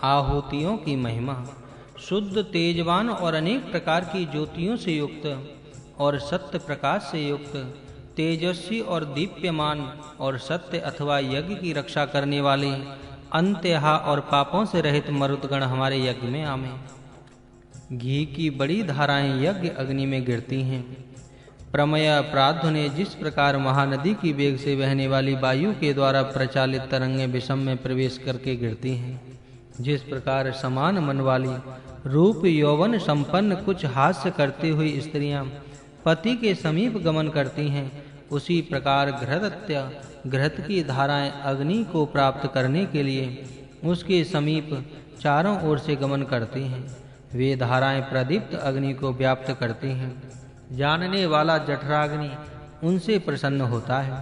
आहुतियों की महिमा। शुद्ध तेजवान और अनेक प्रकार की ज्योतियों से युक्त और सत्य प्रकाश से युक्त, तेजस्वी और दीप्यमान और सत्य अथवा यज्ञ की रक्षा करने वाले अंत्यहा और पापों से रहित मरुदगण हमारे यज्ञ में आवे। घी की बड़ी धाराएं यज्ञ अग्नि में गिरती हैं। प्रमय प्राध्व ने जिस प्रकार महानदी की वेग से बहने वाली वायु के द्वारा प्रचालित तरंगें विषम में प्रवेश करके गिरती हैं, जिस प्रकार समान मन वाली रूप यौवन संपन्न कुछ हास्य करती हुई स्त्रियां पति के समीप गमन करती हैं, उसी प्रकार घृत की धाराएं अग्नि को प्राप्त करने के लिए उसके समीप चारों ओर से गमन करती हैं। वे धाराएं प्रदीप्त अग्नि को व्याप्त करती हैं। जानने वाला जठराग्नि उनसे प्रसन्न होता है।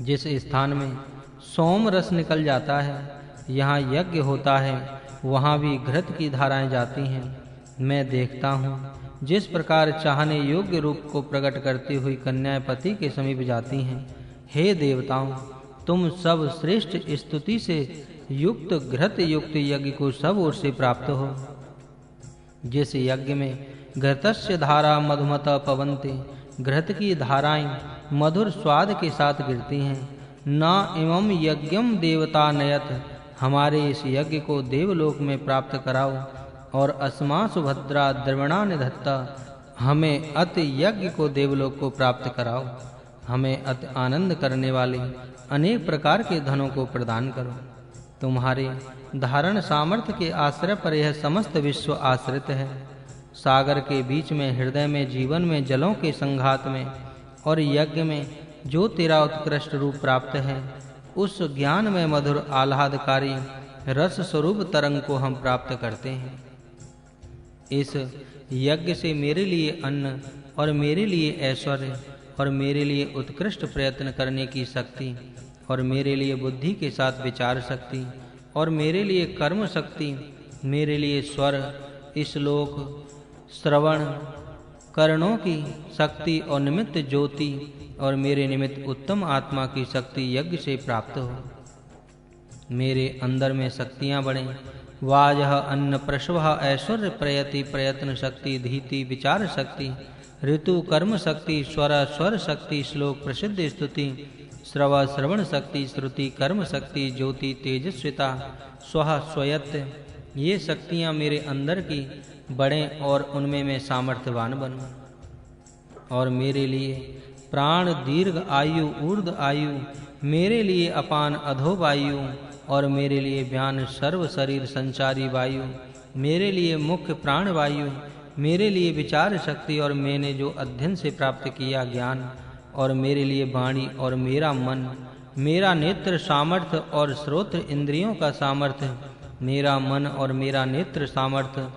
जिस स्थान में सोम रस निकल जाता है, यहाँ यज्ञ होता है, वहाँ भी घृत की धाराएं जाती हैं। मैं देखता हूँ जिस प्रकार चाहने योग्य रूप को प्रकट करती हुई कन्याएं पति के समीप जाती हैं। हे देवताओं, तुम सब श्रेष्ठ स्तुति से युक्त घृत युक्त यज्ञ को सब ओर से प्राप्त हो। जिस यज्ञ में घृतस्य धारा मधुमता पवन्ते, घृत की धाराएं मधुर स्वाद के साथ गिरती हैं। न इमं यज्ञम देवता नयत, हमारे इस यज्ञ को देवलोक में प्राप्त कराओ। और अस्मा सुभद्रा द्रविणा निधत्ता, हमें अति यज्ञ को देवलोक को प्राप्त कराओ। हमें अति आनंद करने वाले अनेक प्रकार के धनों को प्रदान करो। तुम्हारे धारण सामर्थ्य के आश्रय पर यह समस्त विश्व आश्रित है। सागर के बीच में, हृदय में, जीवन में, जलों के संघात में और यज्ञ में जो तेरा उत्कृष्ट रूप प्राप्त है, उस ज्ञान में मधुर आह्लादकारी रस स्वरूप तरंग को हम प्राप्त करते हैं। इस यज्ञ से मेरे लिए अन्न और मेरे लिए ऐश्वर्य और मेरे लिए उत्कृष्ट प्रयत्न करने की शक्ति और मेरे लिए बुद्धि के साथ विचार शक्ति और मेरे लिए कर्म शक्ति, मेरे लिए स्वर, श्लोक, श्रवण, कर्णों की शक्ति और निमित्त ज्योति और मेरे निमित्त उत्तम आत्मा की शक्ति यज्ञ से प्राप्त हो। मेरे अंदर में शक्तियां बढ़ें। वाजः अन्न प्रसवः ऐश्वर्य प्रयति प्रयत्न शक्ति धीति विचार शक्ति ऋतु कर्म शक्ति स्वर शक्ति श्लोक प्रसिद्ध स्तुति श्रवण शक्ति श्रुति कर्म शक्ति ज्योति तेजस्विता स्वः स्वयत्त, ये शक्तियाँ मेरे अंदर की बढ़ें और उनमें मैं सामर्थ्यवान बनूं। और मेरे लिए प्राण दीर्घ आयु ऊर्ध्व आयु, मेरे लिए अपान अधो वायु और मेरे लिए व्यान सर्व शरीर संचारी वायु, मेरे लिए मुख्य प्राण वायु, मेरे लिए विचार शक्ति और मैंने जो अध्ययन से प्राप्त किया ज्ञान, और मेरे लिए वाणी और मेरा मन, मेरा नेत्र सामर्थ्य और श्रोत्र इंद्रियों का सामर्थ्य, मेरा मन और मेरा नेत्र सामर्थ्य,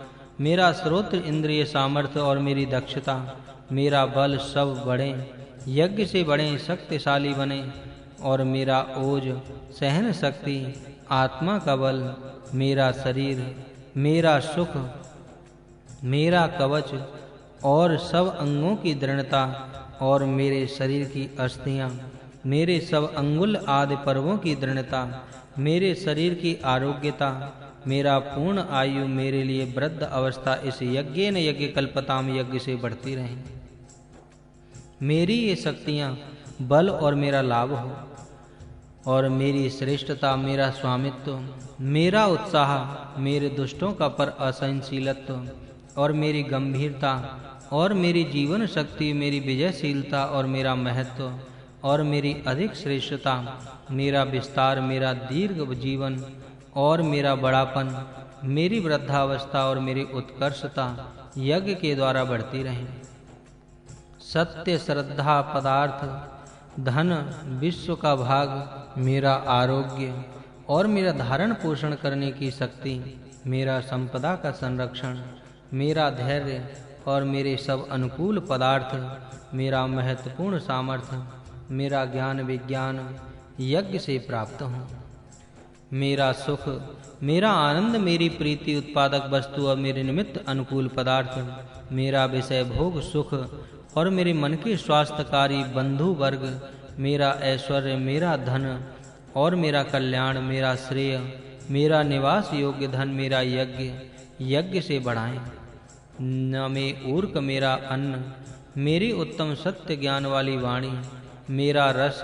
मेरा श्रोत्र इंद्रिय सामर्थ्य और मेरी दक्षता, मेरा बल सब बढ़े, यज्ञ से बढ़े, शक्तिशाली बने। और मेरा ओज, सहन शक्ति, आत्मा का बल, मेरा शरीर, मेरा सुख, मेरा कवच और सब अंगों की दृढ़ता और मेरे शरीर की अस्थियां, मेरे सब अंगुल आदि पर्वों की दृढ़ता, मेरे शरीर की आरोग्यता, मेरा पूर्ण आयु, मेरे लिए वृद्ध अवस्था इस यज्ञेन यज्ञ कल्पताम यज्ञ से बढ़ती रहे। मेरी ये शक्तियां, बल और मेरा लाभ हो, और मेरी श्रेष्ठता, मेरा स्वामित्व, मेरा उत्साह, मेरे दुष्टों का पर असहनशीलत्व और मेरी गंभीरता और मेरी जीवन शक्ति, मेरी विजयशीलता और मेरा महत्व और मेरी अधिक श्रेष्ठता, मेरा विस्तार, मेरा दीर्घ जीवन और मेरा बड़ापन, मेरी वृद्धावस्था और मेरी उत्कर्षता यज्ञ के द्वारा बढ़ती रहे। सत्य, श्रद्धा, पदार्थ, धन, विश्व का भाग, मेरा आरोग्य और मेरा धारण पोषण करने की शक्ति, मेरा संपदा का संरक्षण, मेरा धैर्य और मेरे सब अनुकूल पदार्थ, मेरा महत्वपूर्ण सामर्थ्य, मेरा ज्ञान विज्ञान यज्ञ से प्राप्त हो। मेरा सुख, मेरा आनंद, मेरी प्रीति उत्पादक वस्तु और मेरे निमित्त अनुकूल पदार्थ, मेरा विषय भोग सुख और मेरे मन के स्वास्थ्यकारी बंधु वर्ग, मेरा ऐश्वर्य, मेरा धन और मेरा कल्याण, मेरा श्रेय, मेरा निवास योग्य धन मेरा यज्ञ से बढ़ाएं। न में ऊर्क मेरा अन्न, मेरी उत्तम सत्य ज्ञान वाली वाणी, मेरा रस,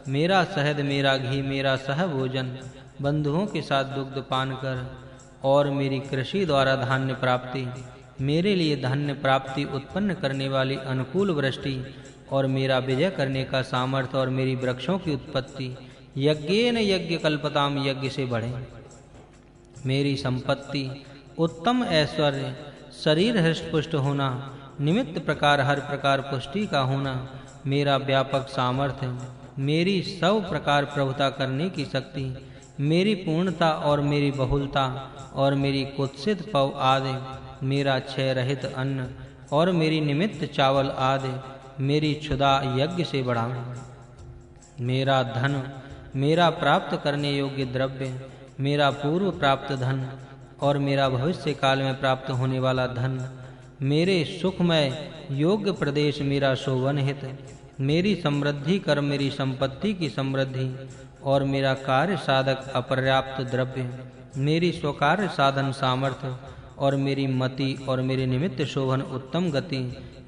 मेरा शहद, मेरा घी, मेरा सहभोजन, बंधुओं के साथ दुग्ध पान कर, और मेरी कृषि द्वारा धान्य प्राप्ति, मेरे लिए धन्य प्राप्ति उत्पन्न करने वाली अनुकूल वृष्टि, और मेरा विजय करने का सामर्थ्य, और मेरी वृक्षों की उत्पत्ति यज्ञेन यज्ञ कल्पताम, यज्ञ से बढ़े। मेरी संपत्ति उत्तम ऐश्वर्य, शरीर हृष्टपुष्ट होना, निमित्त प्रकार हर प्रकार पुष्टि का होना, मेरा व्यापक सामर्थ्य, मेरी सब प्रकार प्रभुता करने की शक्ति, मेरी पूर्णता और मेरी बहुलता, और मेरी कुत्सित पव आदि, मेरा क्षय रहित अन्न, और मेरी निमित्त चावल आदि, मेरी क्षुधा यज्ञ से बढ़ावें। मेरा धन, मेरा प्राप्त करने योग्य द्रव्य, मेरा पूर्व प्राप्त धन, और मेरा भविष्य काल में प्राप्त होने वाला धन, मेरे सुखमय योग्य प्रदेश, मेरा शोभन हित, मेरी समृद्धि कर्म, मेरी संपत्ति की समृद्धि, और मेरा कार्य साधक अपर्याप्त द्रव्य, मेरी स्वकार्य साधन सामर्थ्य, और मेरी मति, और मेरे निमित्त शोभन उत्तम गति,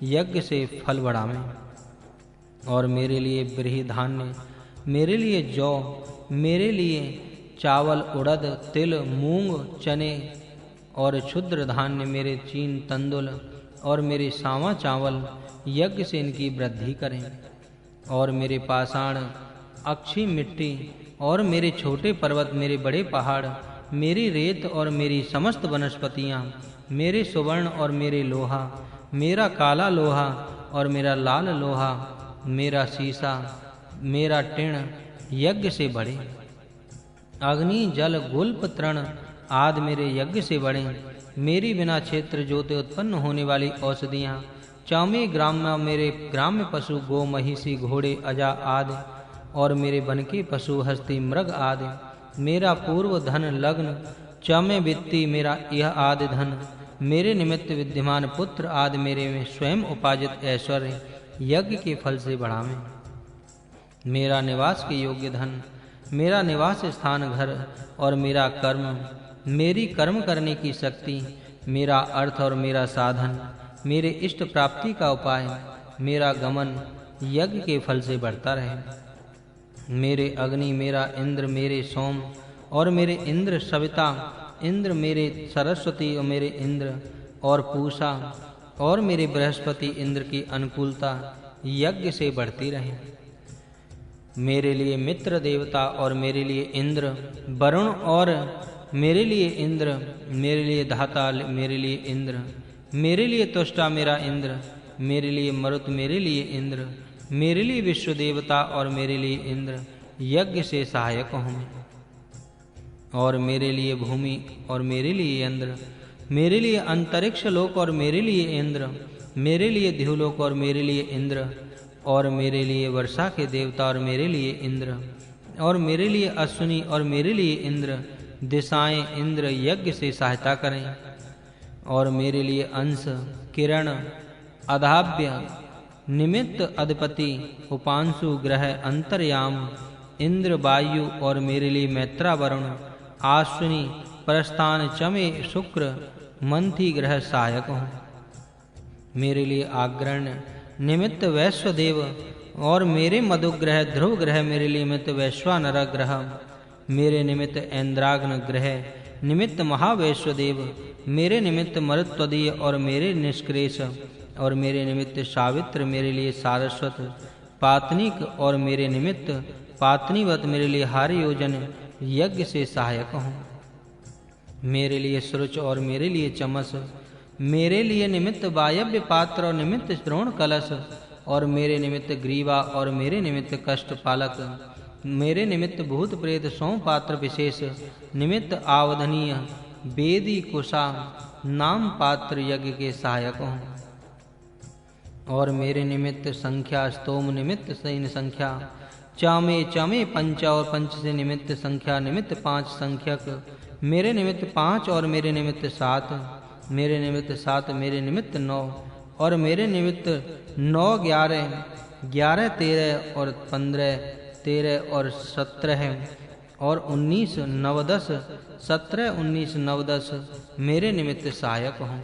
यज्ञ से फल बढ़ावें। और मेरे लिए ब्रीहि धान्य, मेरे लिए जौ, मेरे लिए चावल, उड़द, तिल, मूंग, चने, और क्षुद्र धान्य, मेरे चीन, तंदुल, और मेरे सावा चावल, यज्ञ से इनकी वृद्धि करें। और मेरे पाषाण, अक्षी मिट्टी, और मेरे छोटे पर्वत, मेरे बड़े पहाड़, मेरी रेत, और मेरी समस्त वनस्पतियाँ, मेरे सुवर्ण और मेरे लोहा, मेरा काला लोहा और मेरा लाल लोहा, मेरा सीसा, मेरा टिण, यज्ञ से बढ़े। अग्नि, जल, गुल्प, तृण आदि मेरे यज्ञ से बढ़े। मेरी बिना क्षेत्र जोते उत्पन्न होने वाली औषधियाँ, चामे ग्राम्य, मेरे ग्राम्य पशु, गो, महिषी, घोड़े, अजा आदि, और मेरे वन के पशु, हस्ती, मृग आदि, मेरा पूर्व धन, लग्न, चामे वित्ती, मेरा यह आदि धन, मेरे निमित्त विद्यमान पुत्र आदि, मेरे में स्वयं उपार्जित ऐश्वर्य, यज्ञ के फल से बढ़ावें। मेरा निवास के योग्य धन, मेरा निवास स्थान घर, और मेरा कर्म, मेरी कर्म करने की शक्ति, मेरा अर्थ और मेरा साधन, मेरे इष्ट प्राप्ति का उपाय, मेरा गमन यज्ञ के फल से बढ़ता रहे। मेरे अग्नि, मेरा इंद्र, मेरे सोम, और मेरे इंद्र सविता, इंद्र, मेरे सरस्वती, और मेरे इंद्र, और पूषा, और मेरे बृहस्पति इंद्र की अनुकूलता यज्ञ से बढ़ती रहे। मेरे लिए मित्र देवता, और मेरे लिए इंद्र, वरुण, और मेरे लिए इंद्र, मेरे लिए धाता, मेरे लिए इंद्र, मेरे लिए तुष्टा, मेरा इंद्र, मेरे लिए मरुत, मेरे लिए इंद्र, मेरे लिए विश्व देवता, और मेरे लिए इंद्र, यज्ञ से सहायक हों। और मेरे लिए भूमि, और मेरे लिए इंद्र, मेरे लिए अंतरिक्ष लोक, और मेरे लिए इंद्र, मेरे लिए द्युलोक, और मेरे लिए इंद्र, और मेरे लिए वर्षा के देवता, और मेरे लिए इंद्र, और मेरे लिए अश्विनी, और मेरे लिए इंद्र, दिशाएं इंद्र यज्ञ से सहायता करें। और मेरे लिए अंश, किरण, अधाव्य, निमित्त, अधिपति, उपांशु, ग्रह, अंतर्याम, इंद्र, वायु, और मेरे लिए मैत्रा, वरुण, आश्विनी, प्रस्थान, चमे, शुक्र, मंथी ग्रह सहायक हों। मेरे लिए आग्रहण, निमित्त, वैश्वदेव, और मेरे मधुग्रह, ध्रुव ग्रह, मेरे लिए निमित्त वैश्वानर ग्रह, मेरे निमित्त ऐन्द्राग्न ग्रह, निमित्त महावैश्वदेव, मेरे निमित्त मरुत्वदीय, और मेरे निष्क्रेश, और मेरे निमित्त सावित्र, मेरे लिए सारस्वत, पातनिक, और मेरे निमित्त पातनीवत, मेरे लिए हारि योजन, यज्ञ से सहायक हों। मेरे लिए सुरुच, और मेरे लिए चमस, मेरे लिए निमित्त वायव्य पात्र, और निमित्त श्रोण कलश, और मेरे निमित्त ग्रीवा, और मेरे निमित्त कष्ट पालक, मेरे निमित्त भूत प्रेत सोम पात्र विशेष, निमित्त आवधनीय, वेदी, कुशा, नाम पात्र, यज्ञ के सहायक हों। और मेरे निमित्त संख्या, स्तोम, निमित्त सैन संख्या, चामे, चमे पंच, और पंच से निमित्त संख्या, निमित्त 5 संख्यक, मेरे निमित्त 5, और मेरे निमित्त 7, मेरे निमित्त 7, मेरे निमित्त 9, और मेरे निमित्त 9, 11, 11, 13, और 15, 13, और 17, और 19 9 10 17 19 9 10 मेरे निमित्त सहायक हों।